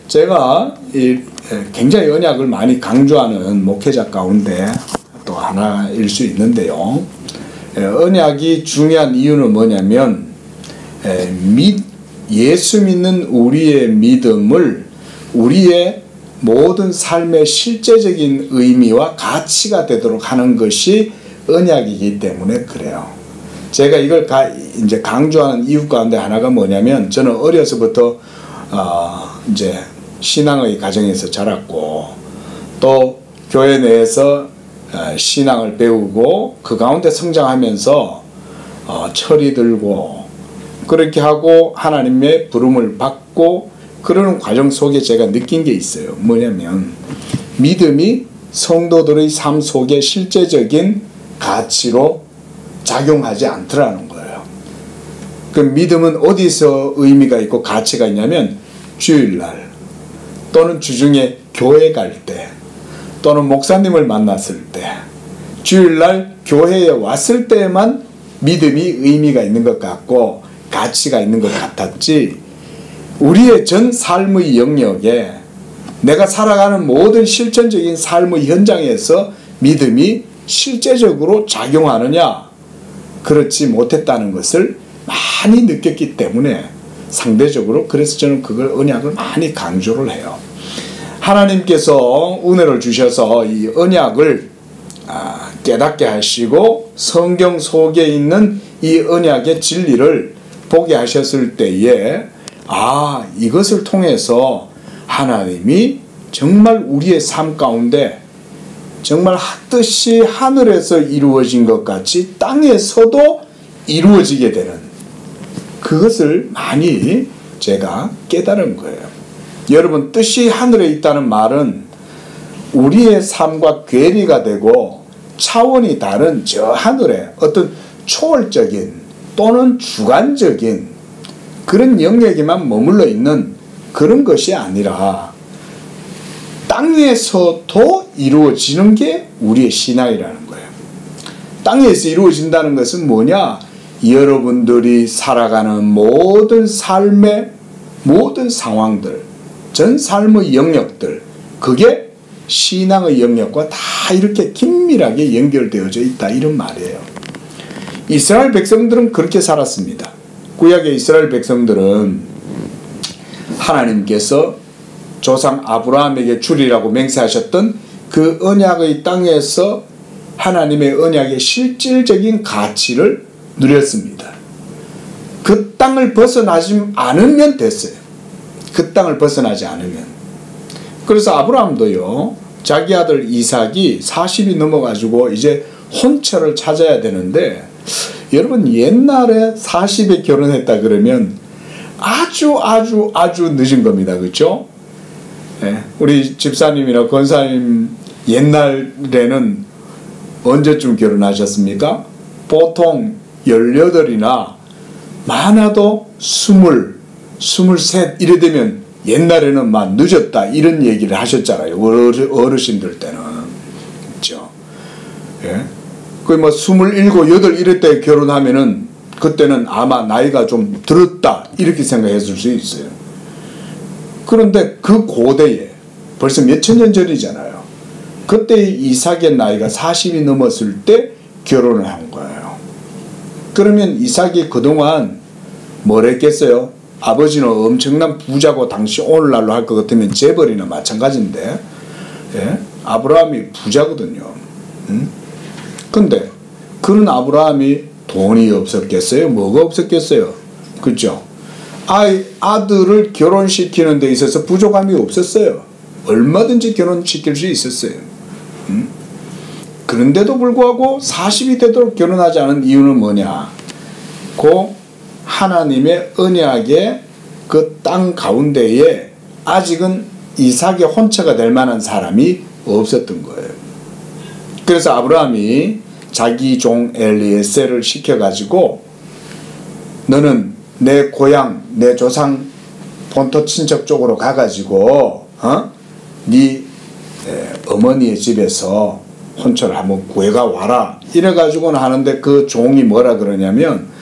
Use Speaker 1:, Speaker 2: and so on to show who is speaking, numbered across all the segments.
Speaker 1: 제가 굉장히 언약을 많이 강조하는 목회자 가운데 또 하나일 수 있는데요. 언약이 중요한 이유는 뭐냐면 예수 믿는 우리의 믿음을 우리의 모든 삶의 실제적인 의미와 가치가 되도록 하는 것이 언약이기 때문에 그래요. 제가 이걸 이제 강조하는 이유 가운데 하나가 뭐냐면, 저는 어려서부터 이제 신앙의 가정에서 자랐고, 또 교회 내에서 신앙을 배우고 그 가운데 성장하면서 철이 들고 그렇게 하고 하나님의 부름을 받고 그러는 과정 속에 제가 느낀 게 있어요. 뭐냐면 믿음이 성도들의 삶 속에 실제적인 가치로 작용하지 않더라는 거예요. 그 믿음은 어디서 의미가 있고 가치가 있냐면 주일날 또는 주중에 교회 갈 때 또는 목사님을 만났을 때, 주일날 교회에 왔을 때만 믿음이 의미가 있는 것 같고 가치가 있는 것 같았지, 우리의 전 삶의 영역에 내가 살아가는 모든 실천적인 삶의 현장에서 믿음이 실제적으로 작용하느냐, 그렇지 못했다는 것을 많이 느꼈기 때문에 상대적으로, 그래서 저는 그걸 언약을 많이 강조를 해요. 하나님께서 은혜를 주셔서 이 언약을 깨닫게 하시고 성경 속에 있는 이 언약의 진리를 보게 하셨을 때에 이것을 통해서 하나님이 정말 우리의 삶 가운데 정말 뜻이 하늘에서 이루어진 것 같이 땅에서도 이루어지게 되는, 그것을 많이 제가 깨달은 거예요. 여러분, 뜻이 하늘에 있다는 말은 우리의 삶과 괴리가 되고 차원이 다른 저 하늘에 어떤 초월적인 또는 주관적인 그런 영역에만 머물러 있는 그런 것이 아니라 땅에서도 이루어지는 게 우리의 신앙이라는 거예요. 땅에서 이루어진다는 것은 뭐냐? 여러분들이 살아가는 모든 삶의 모든 상황들, 전 삶의 영역들, 그게 신앙의 영역과 다 이렇게 긴밀하게 연결되어져 있다, 이런 말이에요. 이스라엘 백성들은 그렇게 살았습니다. 구약의 이스라엘 백성들은 하나님께서 조상 아브라함에게 주리라고 맹세하셨던 그 언약의 땅에서 하나님의 언약의 실질적인 가치를 누렸습니다. 그 땅을 벗어나지 않으면 됐어요. 그 땅을 벗어나지 않으면. 그래서 아브라함도요, 자기 아들 이삭이 40이 넘어가지고 이제 혼처를 찾아야 되는데, 여러분 옛날에 40에 결혼했다 그러면 아주 늦은 겁니다. 그렇죠? 우리 집사님이나 권사님 옛날에는 언제쯤 결혼하셨습니까? 보통 18이나 많아도 20, 23 이래 되면 옛날에는 막 늦었다 이런 얘기를 하셨잖아요. 어르신들 때는. 그렇죠? 거의 뭐 27, 8 이럴 때 결혼하면은 그때는 아마 나이가 좀 들었다 이렇게 생각했을 수 있어요. 그런데 그 고대에 벌써 몇천 년 전이잖아요. 그때 이삭의 나이가 40이 넘었을 때 결혼을 한 거예요. 그러면 이삭이 그동안 뭘 했겠어요? 아버지는 엄청난 부자고 당시 오늘날로 할 것 같으면 재벌이나 마찬가지인데, 아브라함이 부자거든요. 근데 그런 아브라함이 돈이 없었겠어요? 뭐가 없었겠어요? 그렇죠? 아들을 결혼시키는 데 있어서 부족함이 없었어요. 얼마든지 결혼시킬 수 있었어요. 그런데도 불구하고 40이 되도록 결혼하지 않은 이유는 뭐냐? 하나님의 언약의 그 땅 가운데에 아직은 이삭의 혼처가 될 만한 사람이 없었던 거예요. 그래서 아브라함이 자기 종 엘리에셀을 시켜가지고, 너는 내 고향, 내 조상 본토 친척 쪽으로 가가지고 네 어머니의 집에서 혼처를 한번 구해가 와라 이래가지고는 하는데, 그 종이 뭐라 그러냐면,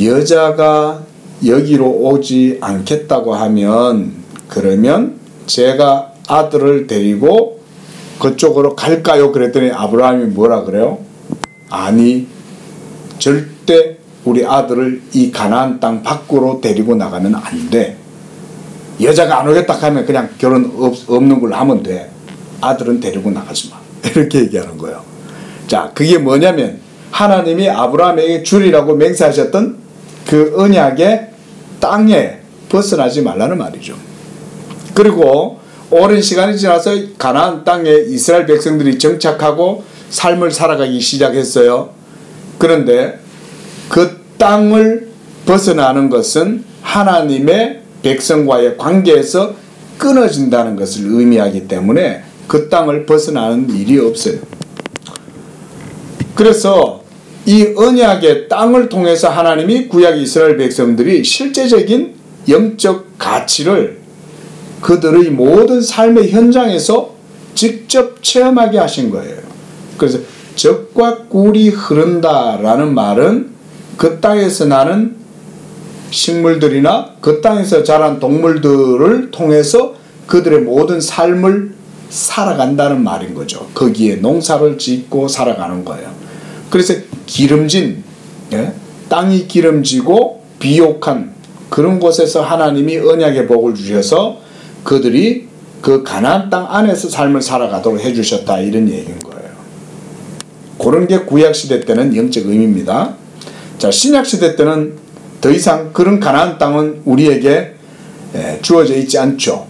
Speaker 1: 여자가 여기로 오지 않겠다고 하면 그러면 제가 아들을 데리고 그쪽으로 갈까요? 그랬더니 아브라함이 뭐라 그래요? 아니, 절대 우리 아들을 이 가나안 땅 밖으로 데리고 나가면 안 돼. 여자가 안 오겠다 하면 그냥 결혼 없는 걸로 하면 돼. 아들은 데리고 나가지 마. 이렇게 얘기하는 거예요. 자, 그게 뭐냐면 하나님이 아브라함에게 주리라고 맹세하셨던 그 언약의 땅에 벗어나지 말라는 말이죠. 그리고 오랜 시간이 지나서 가나안 땅에 이스라엘 백성들이 정착하고 삶을 살아가기 시작했어요. 그런데 그 땅을 벗어나는 것은 하나님의 백성과의 관계에서 끊어진다는 것을 의미하기 때문에 그 땅을 벗어나는 일이 없어요. 그래서 이 언약의 땅을 통해서 하나님이 구약 이스라엘 백성들이 실제적인 영적 가치를 그들의 모든 삶의 현장에서 직접 체험하게 하신 거예요. 그래서 젖과 꿀이 흐른다라는 말은 그 땅에서 나는 식물들이나 그 땅에서 자란 동물들을 통해서 그들의 모든 삶을 살아간다는 말인 거죠. 거기에 농사를 짓고 살아가는 거예요. 그래서 기름진, 땅이 기름지고 비옥한 그런 곳에서 하나님이 언약의 복을 주셔서 그들이 그 가나안 땅 안에서 삶을 살아가도록 해주셨다, 이런 얘기인 거예요. 그런 게 구약시대 때는 영적 의미입니다. 자, 신약시대 때는 더 이상 그런 가나안 땅은 우리에게 주어져 있지 않죠.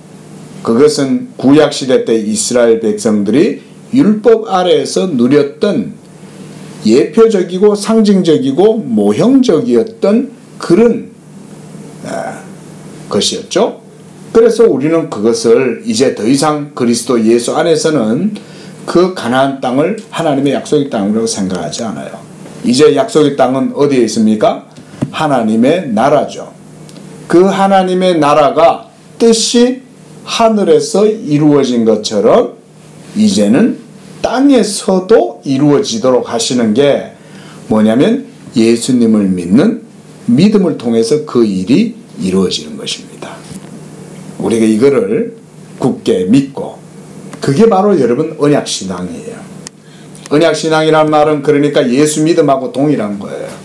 Speaker 1: 그것은 구약시대 때 이스라엘 백성들이 율법 아래에서 누렸던 예표적이고 상징적이고 모형적이었던 그런 것이었죠. 그래서 우리는 그것을 이제 더 이상 그리스도 예수 안에서는 그 가나안 땅을 하나님의 약속의 땅이라고 생각하지 않아요. 이제 약속의 땅은 어디에 있습니까? 하나님의 나라죠. 그 하나님의 나라가 뜻이 하늘에서 이루어진 것처럼 이제는 땅에서도 이루어지도록 하시는 게 뭐냐면 예수님을 믿는 믿음을 통해서 그 일이 이루어지는 것입니다. 우리가 이거를 굳게 믿고, 그게 바로 여러분 언약신앙이에요. 언약신앙이란 말은 그러니까 예수 믿음하고 동일한 거예요.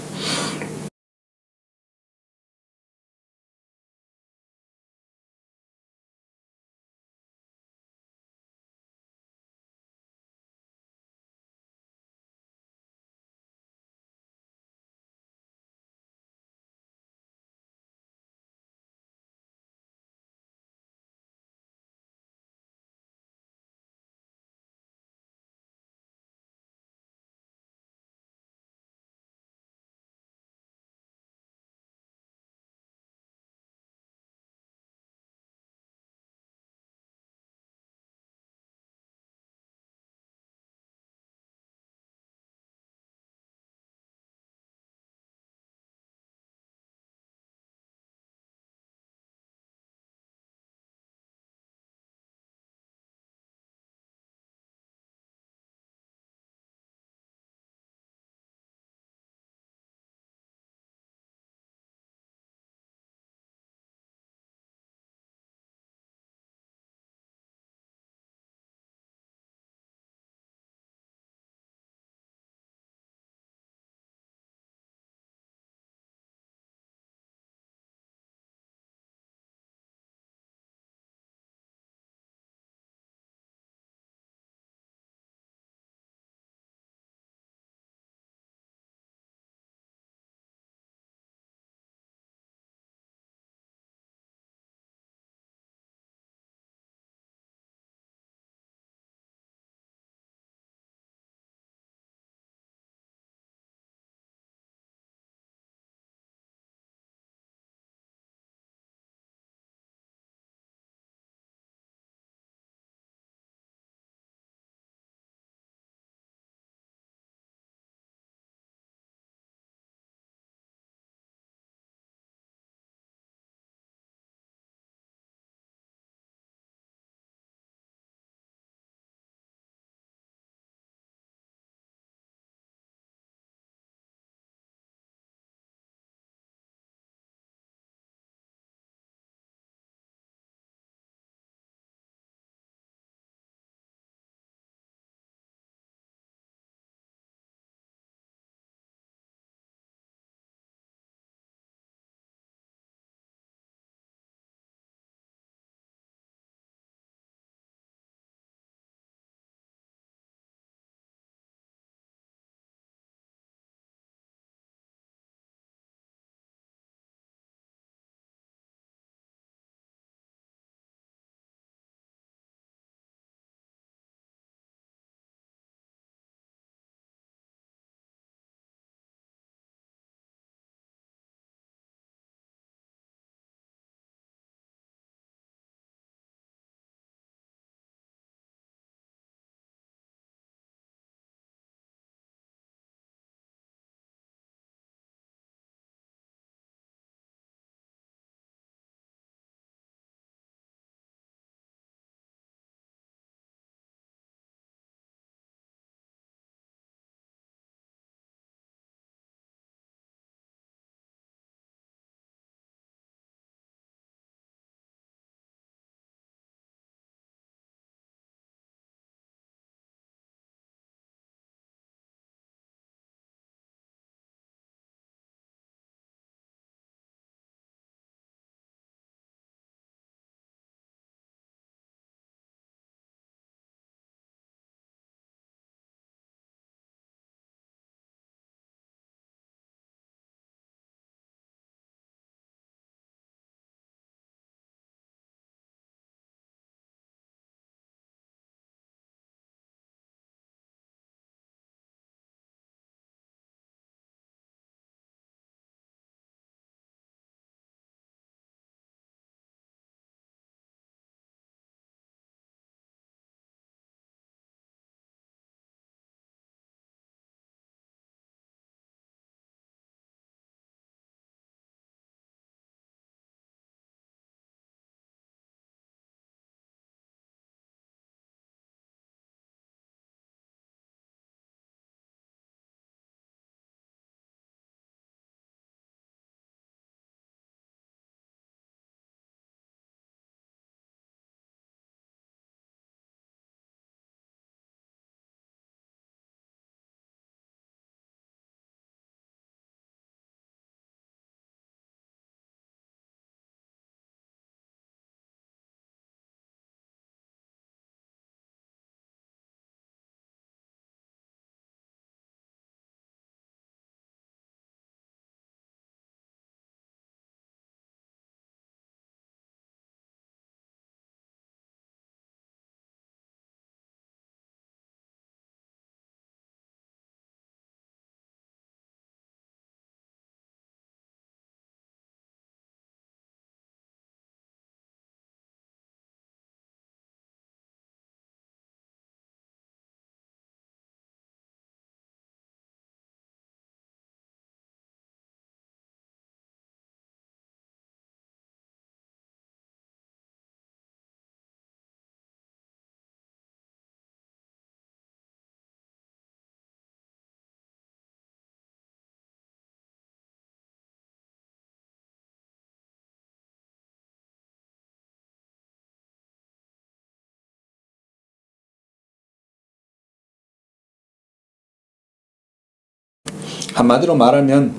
Speaker 1: 한마디로 말하면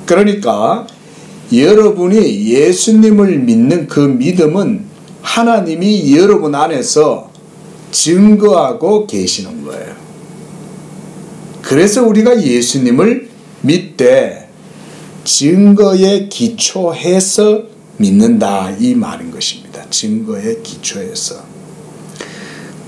Speaker 1: 그러니까 여러분이 예수님을 믿는 그 믿음은 하나님이 여러분 안에서 증거하고 계시는 거예요. 그래서 우리가 예수님을 믿되 증거에 기초해서 믿는다 이 말인 것입니다. 증거에 기초해서.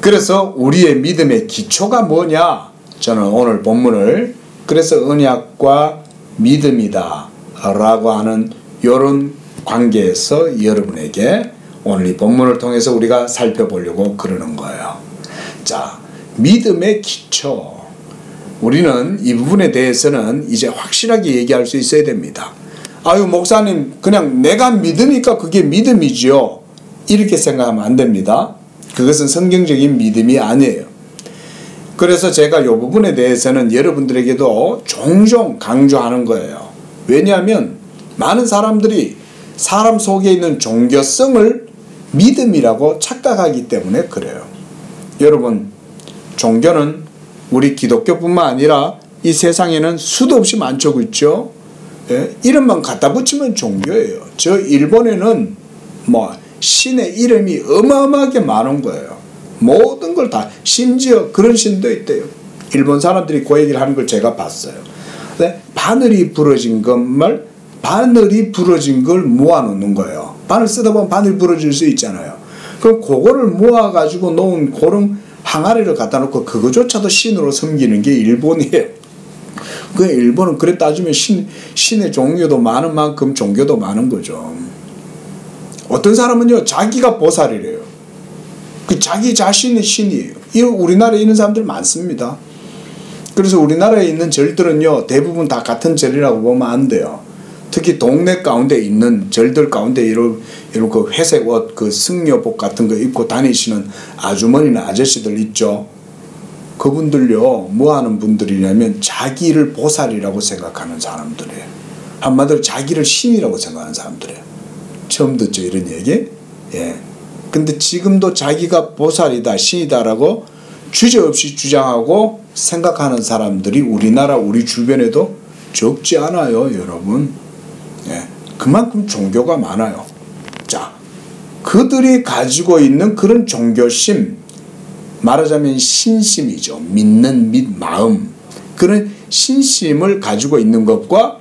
Speaker 1: 그래서 우리의 믿음의 기초가 뭐냐? 저는 오늘 본문을 그래서 언약과 믿음이다 라고 하는 이런 관계에서 여러분에게 오늘 이 본문을 통해서 우리가 살펴보려고 그러는 거예요. 자, 믿음의 기초. 우리는 이 부분에 대해서는 이제 확실하게 얘기할 수 있어야 됩니다. 아유 목사님 그냥 내가 믿으니까 그게 믿음이지요. 이렇게 생각하면 안 됩니다. 그것은 성경적인 믿음이 아니에요. 그래서 제가 이 부분에 대해서는 여러분들에게도 종종 강조하는 거예요. 왜냐하면 많은 사람들이 사람 속에 있는 종교성을 믿음이라고 착각하기 때문에 그래요. 여러분, 종교는 우리 기독교뿐만 아니라 이 세상에는 수도 없이 많죠. 그렇죠? 예? 이름만 갖다 붙이면 종교예요. 저 일본에는 신의 이름이 어마어마하게 많은 거예요. 모든 걸 다, 심지어 그런 신도 있대요. 일본 사람들이 그 얘기를 하는 걸 제가 봤어요. 네? 바늘이 부러진 걸 모아놓는 거예요. 바늘 쓰다 보면 바늘이 부러질 수 있잖아요. 그럼 그거를 모아가지고 놓은 그런 항아리를 갖다 놓고 그거조차도 신으로 섬기는 게 일본이에요. 그 일본은 그래 따지면 신의 종교도 많은 만큼 종교도 많은 거죠. 어떤 사람은요 자기가 보살이래요. 그 자기 자신의 신이에요. 우리나라에 있는 사람들 많습니다. 그래서 우리나라에 있는 절들은요 대부분 다 같은 절이라고 보면 안 돼요. 특히 동네 가운데 있는 절들 가운데 이런 그 회색 옷, 그 승려복 같은 거 입고 다니시는 아주머니나 아저씨들 있죠. 그분들요 뭐 하는 분들이냐면 자기를 보살이라고 생각하는 사람들이에요. 한마디로 자기를 신이라고 생각하는 사람들이에요. 처음 듣죠 이런 얘기? 예. 근데 지금도 자기가 보살이다 신이다라고 주저없이 주장하고 생각하는 사람들이 우리나라 우리 주변에도 적지 않아요 여러분. 예. 그만큼 종교가 많아요. 자, 그들이 가지고 있는 그런 종교심, 말하자면 신심이죠. 믿는 마음, 그런 신심을 가지고 있는 것과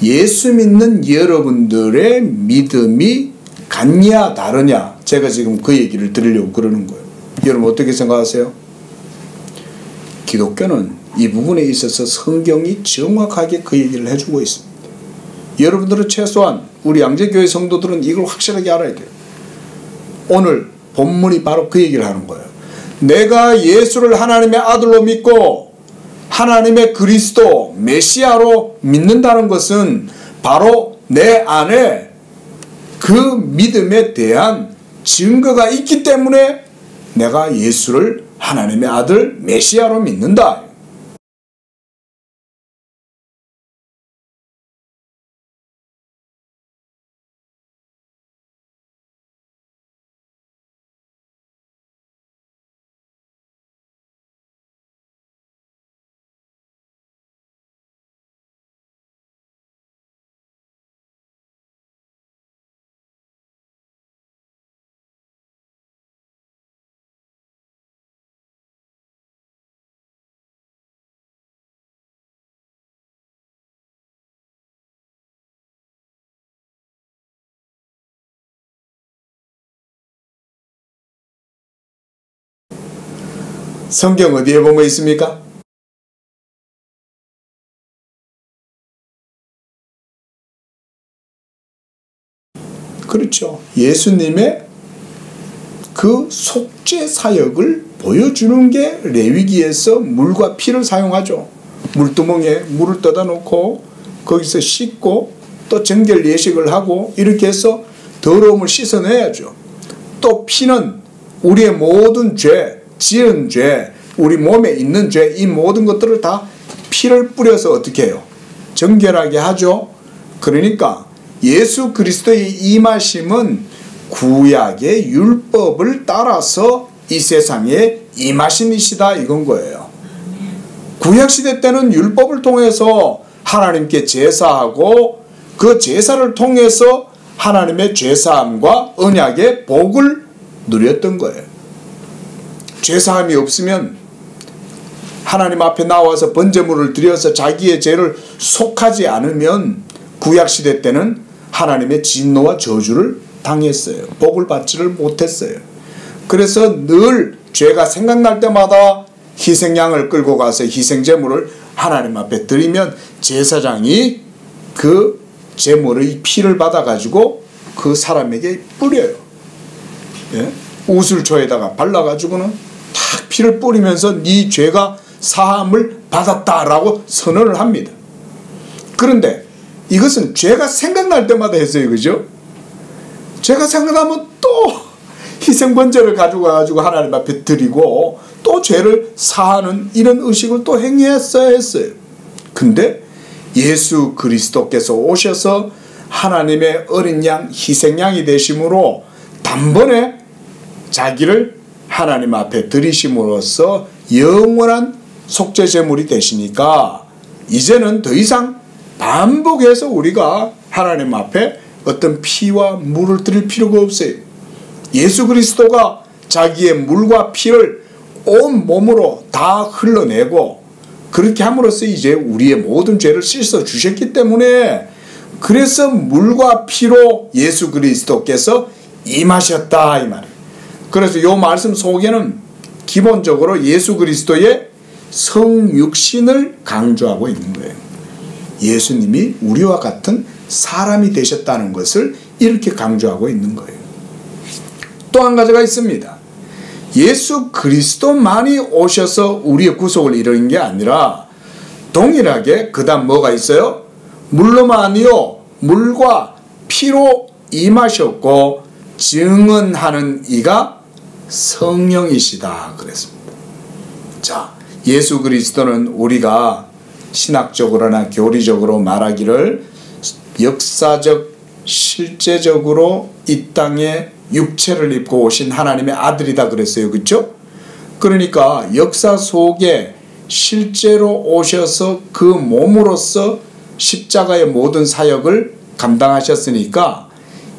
Speaker 1: 예수 믿는 여러분들의 믿음이 같냐 다르냐, 제가 지금 그 얘기를 드리려고 그러는 거예요. 여러분 어떻게 생각하세요? 기독교는 이 부분에 있어서 성경이 정확하게 그 얘기를 해주고 있습니다. 여러분들은 최소한 우리 양재교회 성도들은 이걸 확실하게 알아야 돼요. 오늘 본문이 바로 그 얘기를 하는 거예요. 내가 예수를 하나님의 아들로 믿고 하나님의 그리스도 메시아로 믿는다는 것은 바로 내 안에 그 믿음에 대한 증거가 있기 때문에 내가 예수를 하나님의 아들 메시아로 믿는다. 성경 어디에 보면 있습니까? 그렇죠. 예수님의 그 속죄 사역을 보여주는 게 레위기에서 물과 피를 사용하죠. 물두멍에 물을 떠다 놓고 거기서 씻고 또 정결 예식을 하고 이렇게 해서 더러움을 씻어내야죠. 또 피는 우리의 모든 죄, 지은 죄, 우리 몸에 있는 죄, 이 모든 것들을 다 피를 뿌려서 어떻게 해요? 정결하게 하죠. 그러니까 예수 그리스도의 임하심은 구약의 율법을 따라서 이 세상에 임하신 이시다 이건 거예요. 구약시대 때는 율법을 통해서 하나님께 제사하고 그 제사를 통해서 하나님의 죄사함과 언약의 복을 누렸던 거예요. 죄사함이 없으면 하나님 앞에 나와서 번제물을 드려서 자기의 죄를 속하지 않으면 구약시대 때는 하나님의 진노와 저주를 당했어요. 복을 받지를 못했어요. 그래서 늘 죄가 생각날 때마다 희생양을 끌고 가서 희생제물을 하나님 앞에 드리면 제사장이 그 제물의 피를 받아가지고 그 사람에게 뿌려요. 예? 우슬초에다가 발라가지고는 탁 피를 뿌리면서 네 죄가 사함을 받았다라고 선언을 합니다. 그런데 이것은 죄가 생각날 때마다 했어요. 그죠? 죄가 생각나면 또 희생번제를 가지고 하나님 앞에 드리고 또 죄를 사하는 이런 의식을 또 행했어야 했어요. 근데 예수 그리스도께서 오셔서 하나님의 어린 양 희생양이 되심으로 단번에 자기를 하나님 앞에 드리심으로써 영원한 속죄제물이 되시니까 이제는 더 이상 반복해서 우리가 하나님 앞에 어떤 피와 물을 드릴 필요가 없어요. 예수 그리스도가 자기의 물과 피를 온 몸으로 다 흘러내고 그렇게 함으로써 이제 우리의 모든 죄를 씻어 주셨기 때문에 그래서 물과 피로 예수 그리스도께서 임하셨다 이 말이에요. 그래서 이 말씀 속에는 기본적으로 예수 그리스도의 성육신을 강조하고 있는 거예요. 예수님이 우리와 같은 사람이 되셨다는 것을 이렇게 강조하고 있는 거예요. 또 한 가지가 있습니다. 예수 그리스도만이 오셔서 우리의 구속을 이루는 게 아니라 동일하게 그 다음 뭐가 있어요? 물로만이요 물과 피로 임하셨고 증언하는 이가 성령이시다 그랬습니다. 자, 예수 그리스도는 우리가 신학적으로나 교리적으로 말하기를 역사적 실제적으로 이 땅에 육체를 입고 오신 하나님의 아들이다 그랬어요. 그렇죠? 그러니까 역사 속에 실제로 오셔서 그 몸으로서 십자가의 모든 사역을 감당하셨으니까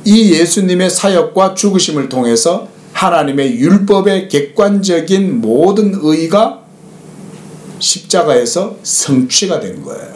Speaker 1: 이 예수님의 사역과 죽으심을 통해서 하나님의 율법의 객관적인 모든 의의가 십자가에서 성취가 된 거예요.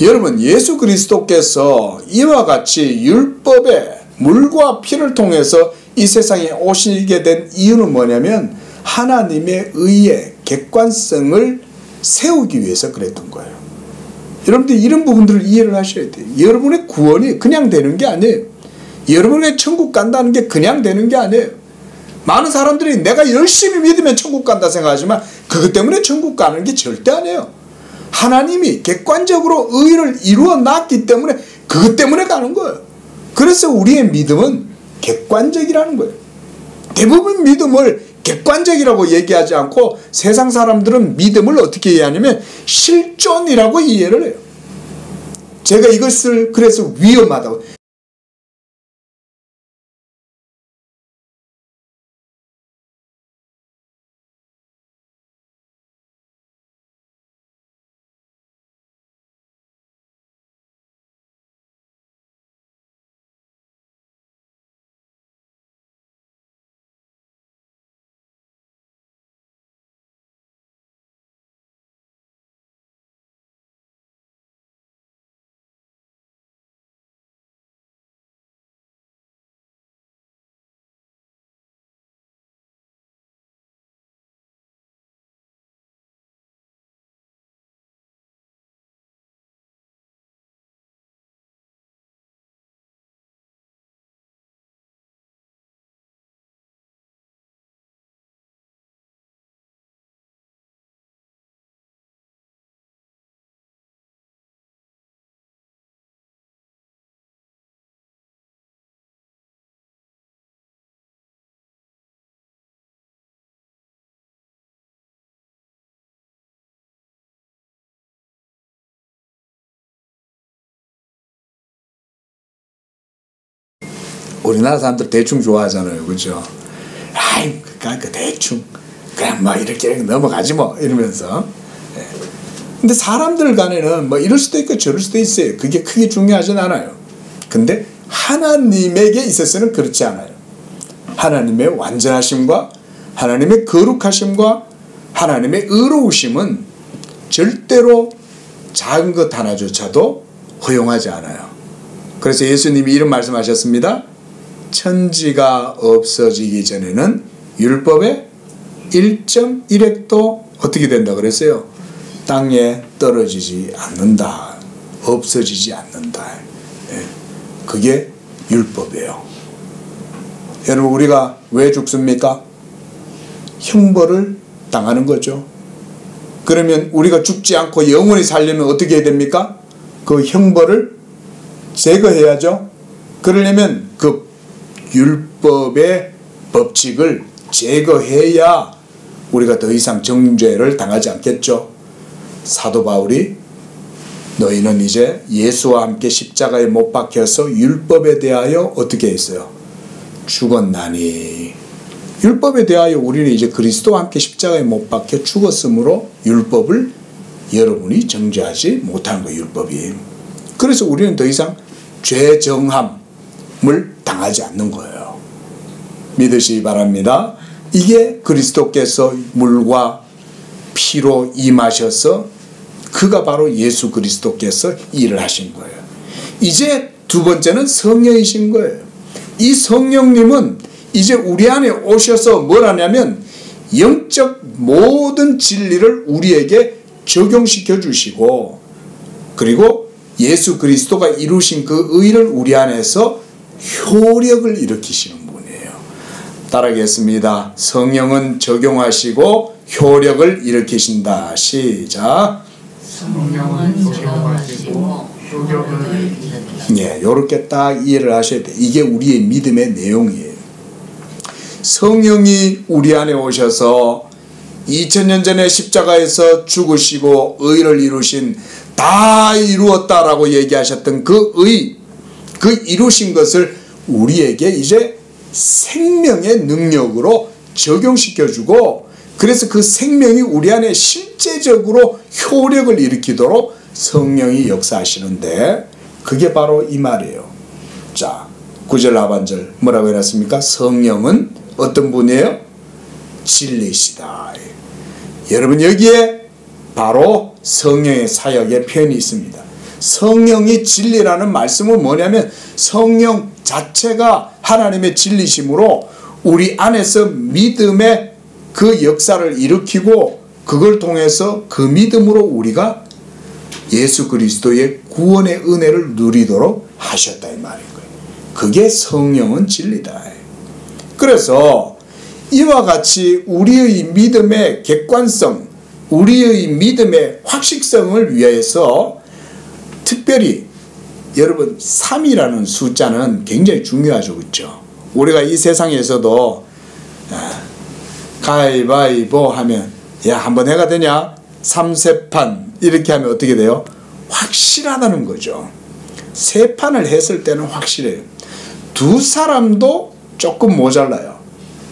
Speaker 1: 여러분, 예수 그리스도께서 이와 같이 율법의 물과 피를 통해서 이 세상에 오시게 된 이유는 뭐냐면 하나님의 의의 객관성을 세우기 위해서 그랬던 거예요. 여러분들 이런 부분들을 이해를 하셔야 돼요. 여러분의 구원이 그냥 되는 게 아니에요. 여러분의 천국 간다는 게 그냥 되는 게 아니에요. 많은 사람들이 내가 열심히 믿으면 천국 간다 생각하지만 그것 때문에 천국 가는 게 절대 아니에요. 하나님이 객관적으로 의를 이루어 놨기 때문에 그것 때문에 가는 거예요. 그래서 우리의 믿음은 객관적이라는 거예요. 대부분 믿음을 객관적이라고 얘기하지 않고 세상 사람들은 믿음을 어떻게 이해하냐면 실존이라고 이해를 해요. 제가 이것을 그래서 위험하다고. 우리나라 사람들 대충 좋아하잖아요. 그죠? 아이, 그 대충. 그냥 뭐 이렇게 넘어가지 뭐. 이러면서. 예. 근데 사람들 간에는 뭐 이럴 수도 있고 저럴 수도 있어요. 그게 크게 중요하진 않아요. 근데 하나님에게 있어서는 그렇지 않아요. 하나님의 완전하심과 하나님의 거룩하심과 하나님의 의로우심은 절대로 작은 것 하나조차도 허용하지 않아요. 그래서 예수님이 이런 말씀하셨습니다. 천지가 없어지기 전에는 율법의 1.1획도 어떻게 된다 그랬어요? 땅에 떨어지지 않는다. 없어지지 않는다. 예. 그게 율법이에요. 여러분, 우리가 왜 죽습니까? 형벌을 당하는 거죠. 그러면 우리가 죽지 않고 영원히 살려면 어떻게 해야 됩니까? 그 형벌을 제거해야죠. 그러려면 그 율법의 법칙을 제거해야 우리가 더 이상 정죄를 당하지 않겠죠. 사도 바울이 너희는 이제 예수와 함께 십자가에 못 박혀서 율법에 대하여 어떻게 했어요? 죽었나니. 율법에 대하여 우리는 이제 그리스도와 함께 십자가에 못 박혀 죽었으므로 율법을 여러분이 정죄하지 못하는 거예요. 율법이. 그래서 우리는 더 이상 죄정함을 당하지 않는 거예요. 믿으시기 바랍니다. 이게 그리스도께서 물과 피로 임하셔서 그가 바로 예수 그리스도께서 일을 하신 거예요. 이제 두 번째는 성령이신 거예요. 이 성령님은 이제 우리 안에 오셔서 뭘 하냐면 영적 모든 진리를 우리에게 적용시켜 주시고 그리고 예수 그리스도가 이루신 그 의를 우리 안에서 효력을 일으키시는 분이에요. 따라하겠습니다. 성령은 적용하시고 효력을 일으키신다. 시작.
Speaker 2: 성령은 적용하시고 효력을 일으키신다.
Speaker 1: 예, 이렇게 딱 이해를 하셔야 돼요. 이게 우리의 믿음의 내용이에요. 성령이 우리 안에 오셔서 2000년 전에 십자가에서 죽으시고 의를 이루신 다 이루었다라고 얘기하셨던 그 의, 그 이루신 것을 우리에게 이제 생명의 능력으로 적용시켜주고 그래서 그 생명이 우리 안에 실제적으로 효력을 일으키도록 성령이 역사하시는데 그게 바로 이 말이에요. 자, 9절 하반절 뭐라고 해놨습니까? 성령은 어떤 분이에요? 진리시다. 여러분 여기에 바로 성령의 사역의 표현이 있습니다. 성령이 진리라는 말씀은 뭐냐면 성령 자체가 하나님의 진리심으로 우리 안에서 믿음의 그 역사를 일으키고 그걸 통해서 그 믿음으로 우리가 예수 그리스도의 구원의 은혜를 누리도록 하셨다 이 말인 거예요. 그게 성령은 진리다. 그래서 이와 같이 우리의 믿음의 객관성, 우리의 믿음의 확실성을 위해서 특별히 여러분 3이라는 숫자는 굉장히 중요하죠. 그렇죠? 우리가 이 세상에서도 가위바위보 하면 야 한번 해가 되냐? 3세판 이렇게 하면 어떻게 돼요? 확실하다는 거죠. 3판을 했을 때는 확실해요. 2사람도 조금 모자라요.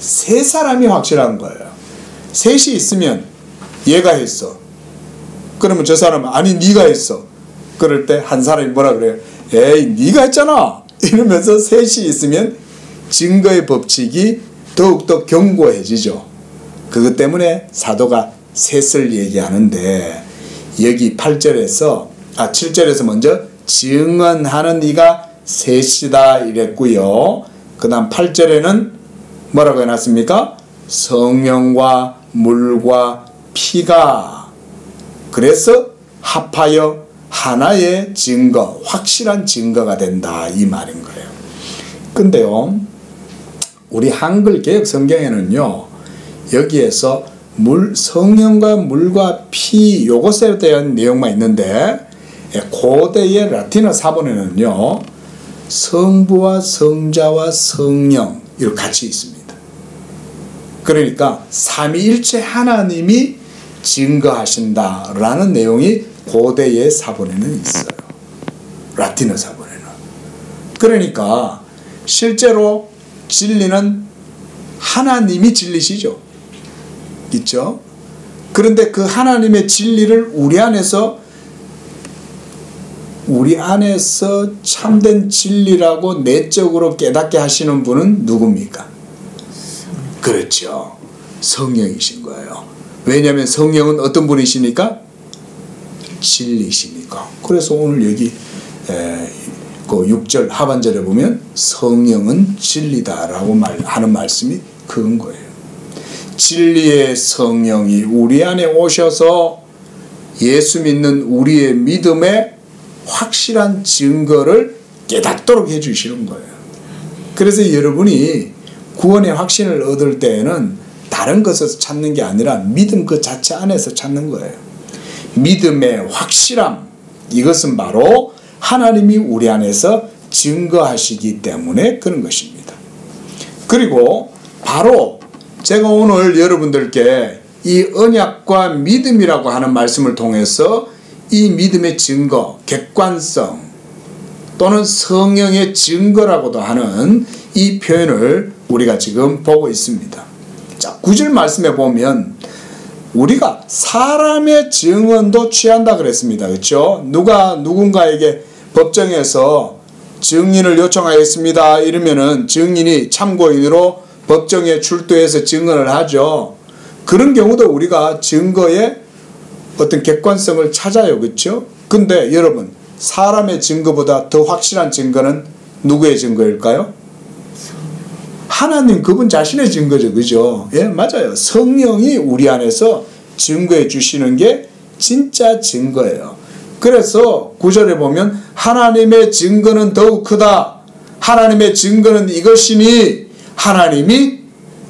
Speaker 1: 3사람이 확실한 거예요. 3이 있으면 얘가 했어. 그러면 저 사람은 아니 네가 했어. 그럴 때 한 사람이 뭐라 그래요? 에이 네가 했잖아. 이러면서 3이 있으면 증거의 법칙이 더욱더 견고해지죠. 그것 때문에 사도가 셋을 얘기하는데 여기 7절에서 먼저 증언하는 이가 셋이다 이랬고요. 그 다음 8절에는 뭐라고 해놨습니까? 성령과 물과 피가 그래서 합하여 하나의 증거, 확실한 증거가 된다 이 말인 거예요. 근데요 우리 한글 개역 성경에는요 여기에서 성령과 물과 피 요것에 대한 내용만 있는데 고대의 라틴어 사본에는요 성부와 성자와 성령 이렇게 같이 있습니다. 그러니까 삼위일체 하나님이 증거하신다라는 내용이 고대의 사본에는 있어요. 라틴어 사본에는. 그러니까 실제로 진리는 하나님이 진리시죠. 있죠? 그런데 그 하나님의 진리를 우리 안에서 참된 진리라고 내적으로 깨닫게 하시는 분은 누굽니까? 그렇죠. 성령이신 거예요. 왜냐하면 성령은 어떤 분이시니까? 진리시니까. 그래서 오늘 여기 그 6절 하반절에 보면 성령은 진리다라고 하는 말씀이 그건 거예요. 진리의 성령이 우리 안에 오셔서 예수 믿는 우리의 믿음의 확실한 증거를 깨닫도록 해주시는 거예요. 그래서 여러분이 구원의 확신을 얻을 때에는 다른 것에서 찾는 게 아니라 믿음 그 자체 안에서 찾는 거예요. 믿음의 확실함, 이것은 바로 하나님이 우리 안에서 증거하시기 때문에 그런 것입니다. 그리고 바로 제가 오늘 여러분들께 이 언약과 믿음이라고 하는 말씀을 통해서 이 믿음의 증거, 객관성 또는 성령의 증거라고도 하는 이 표현을 우리가 지금 보고 있습니다. 자, 9절 말씀에 보면 우리가 사람의 증언도 취한다 그랬습니다. 그렇죠? 누가 누군가에게 법정에서 증인을 요청하겠습니다 이러면은 증인이 참고인으로 법정에 출두해서 증언을 하죠. 그런 경우도 우리가 증거의 어떤 객관성을 찾아요. 그렇죠? 근데 여러분 사람의 증거보다 더 확실한 증거는 누구의 증거일까요? 하나님 그분 자신의 증거죠. 그죠? 예, 맞아요. 성령이 우리 안에서 증거해 주시는 게 진짜 증거예요. 그래서 9절에 보면 하나님의 증거는 더욱 크다. 하나님의 증거는 이것이니 하나님이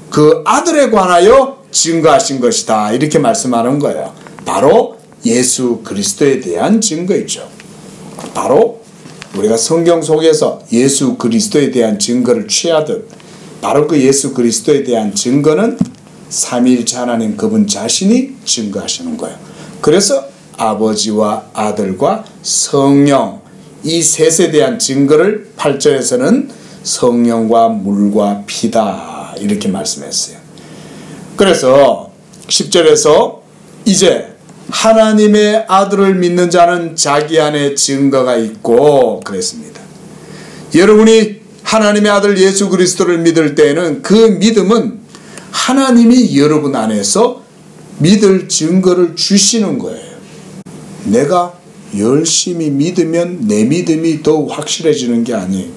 Speaker 1: 그 아들에 관하여 증거하신 것이다. 이렇게 말씀하는 거예요. 바로 예수 그리스도에 대한 증거이죠. 바로 우리가 성경 속에서 예수 그리스도에 대한 증거를 취하듯 바로 그 예수 그리스도에 대한 증거는 삼위일체 하나님 그분 자신이 증거하시는 거예요. 그래서 아버지와 아들과 성령 이 셋에 대한 증거를 8절에서는 성령과 물과 피다 이렇게 말씀했어요. 그래서 10절에서 이제 하나님의 아들을 믿는 자는 자기 안에 증거가 있고 그랬습니다. 여러분이 하나님의 아들 예수 그리스도를 믿을 때에는 그 믿음은 하나님이 여러분 안에서 믿을 증거를 주시는 거예요. 내가 열심히 믿으면 내 믿음이 더욱 확실해지는 게 아니에요.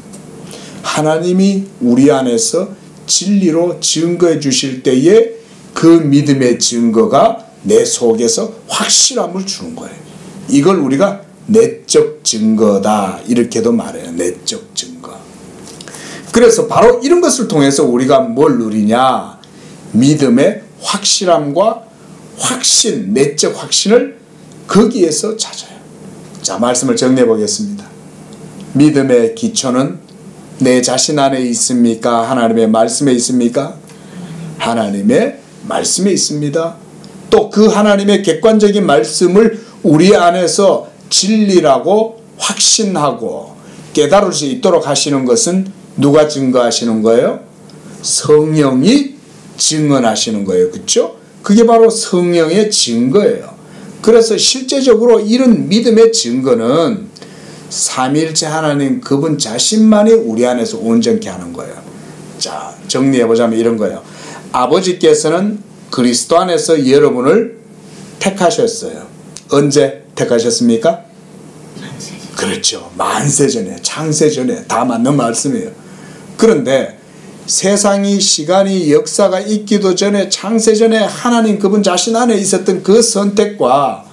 Speaker 1: 하나님이 우리 안에서 진리로 증거해 주실 때에 그 믿음의 증거가 내 속에서 확실함을 주는 거예요. 이걸 우리가 내적 증거다 이렇게도 말해요. 내적 증거. 그래서 바로 이런 것을 통해서 우리가 뭘 누리냐? 믿음의 확실함과 확신, 내적 확신을 거기에서 찾아요. 자, 말씀을 정리해 보겠습니다. 믿음의 기초는 내 자신 안에 있습니까? 하나님의 말씀에 있습니까? 하나님의 말씀에 있습니다. 또 그 하나님의 객관적인 말씀을 우리 안에서 진리라고 확신하고 깨달을 수 있도록 하시는 것은 누가 증거하시는 거예요? 성령이 증언하시는 거예요. 그렇죠? 그게 바로 성령의 증거예요. 그래서 실제적으로 이런 믿음의 증거는 삼위일체 하나님 그분 자신만이 우리 안에서 온전케 하는 거예요. 자, 정리해보자면 이런 거예요. 아버지께서는 그리스도 안에서 여러분을 택하셨어요. 언제 택하셨습니까? 그렇죠. 만세전에, 창세전에 다 맞는 말씀이에요. 그런데 세상이, 시간이, 역사가 있기도 전에 창세전에 하나님 그분 자신 안에 있었던 그 선택과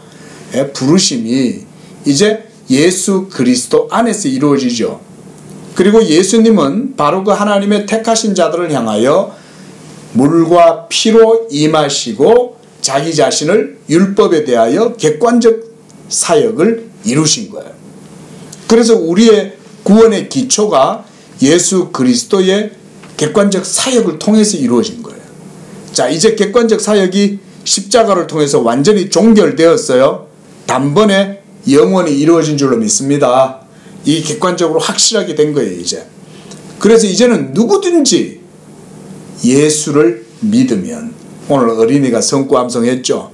Speaker 1: 부르심이 이제 예수 그리스도 안에서 이루어지죠. 그리고 예수님은 바로 그 하나님의 택하신 자들을 향하여 물과 피로 임하시고 자기 자신을 율법에 대하여 객관적 사역을 이루신 거예요. 그래서 우리의 구원의 기초가 예수 그리스도의 객관적 사역을 통해서 이루어진 거예요. 자, 이제 객관적 사역이 십자가를 통해서 완전히 종결되었어요. 단번에 영원히 이루어진 줄로 믿습니다. 이 객관적으로 확실하게 된 거예요, 이제. 그래서 이제는 누구든지 예수를 믿으면, 오늘 어린이가 성구함성했죠.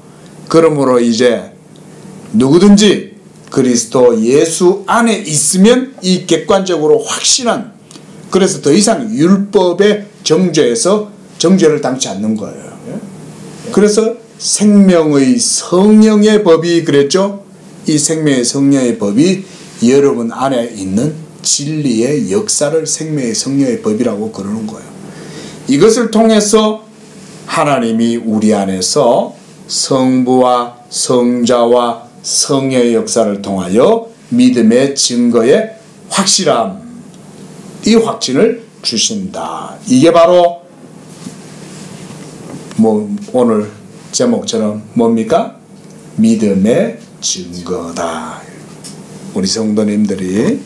Speaker 1: 그러므로 이제 누구든지 그리스도 예수 안에 있으면 이 객관적으로 확실한, 그래서 더 이상 율법의 정죄에서 정죄를 당치 않는 거예요. 그래서 생명의 성령의 법이 그랬죠. 이 생명의 성령의 법이 여러분 안에 있는 진리의 역사를 생명의 성령의 법이라고 그러는 거예요. 이것을 통해서 하나님이 우리 안에서 성부와 성자와 성령의 역사를 통하여 믿음의 증거의 확실함, 이 확신을 주신다. 이게 바로 오늘 제목처럼 뭡니까? 믿음의 증거다. 우리 성도님들이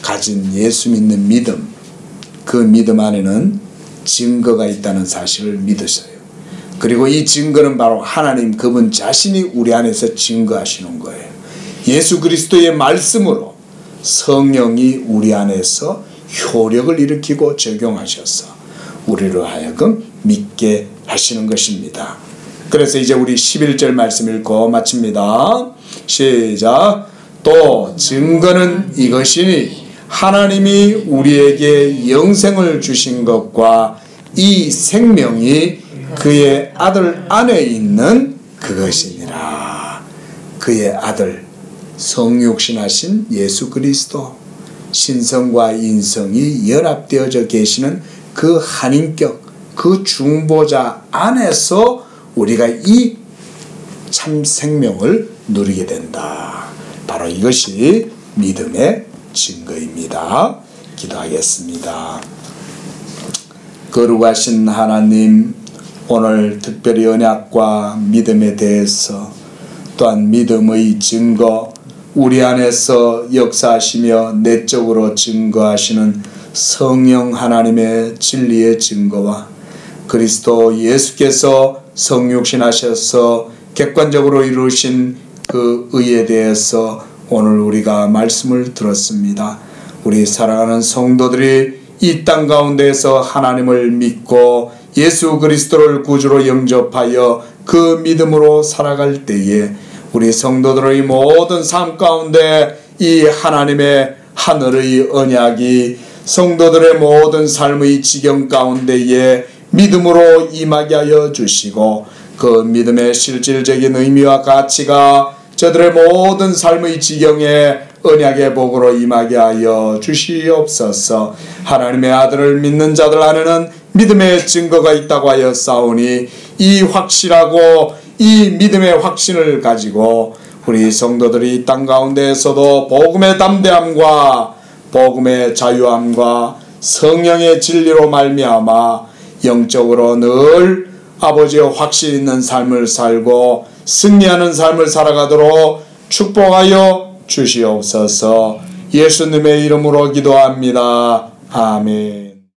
Speaker 1: 가진 예수 믿는 믿음, 그 믿음 안에는 증거가 있다는 사실을 믿으셔요. 그리고 이 증거는 바로 하나님 그분 자신이 우리 안에서 증거하시는 거예요. 예수 그리스도의 말씀으로 성령이 우리 안에서 효력을 일으키고 적용하셔서 우리로 하여금 믿게 하시는 것입니다. 그래서 이제 우리 11절 말씀 읽고 마칩니다. 시작. 또 증거는 이것이니 하나님이 우리에게 영생을 주신 것과 이 생명이 그의 아들 안에 있는 그것이니라. 그의 아들, 성육신하신 예수 그리스도, 신성과 인성이 연합되어져 계시는 그 한인격, 그 중보자 안에서 우리가 이 참 생명을 누리게 된다. 바로 이것이 믿음의 증거입니다. 기도하겠습니다. 거룩하신 하나님, 오늘 특별히 언약과 믿음에 대해서 또한 믿음의 증거, 우리 안에서 역사하시며 내적으로 증거하시는 성령 하나님의 진리의 증거와 그리스도 예수께서 성육신하셔서 객관적으로 이루신 그 의에 대해서 오늘 우리가 말씀을 들었습니다. 우리 사랑하는 성도들이 이 땅 가운데에서 하나님을 믿고 예수 그리스도를 구주로 영접하여 그 믿음으로 살아갈 때에 우리 성도들의 모든 삶 가운데 이 하나님의 하늘의 언약이 성도들의 모든 삶의 지경 가운데에 믿음으로 임하게 하여 주시고 그 믿음의 실질적인 의미와 가치가 저들의 모든 삶의 지경에 언약의 복으로 임하게 하여 주시옵소서. 하나님의 아들을 믿는 자들 안에는 믿음의 증거가 있다고 하여 싸우니 이 확실하고 이 믿음의 확신을 가지고 우리 성도들이 땅 가운데에서도 복음의 담대함과 복음의 자유함과 성령의 진리로 말미암아 영적으로 늘 아버지의 확신 있는 삶을 살고 승리하는 삶을 살아가도록 축복하여 주시옵소서. 예수님의 이름으로 기도합니다. 아멘.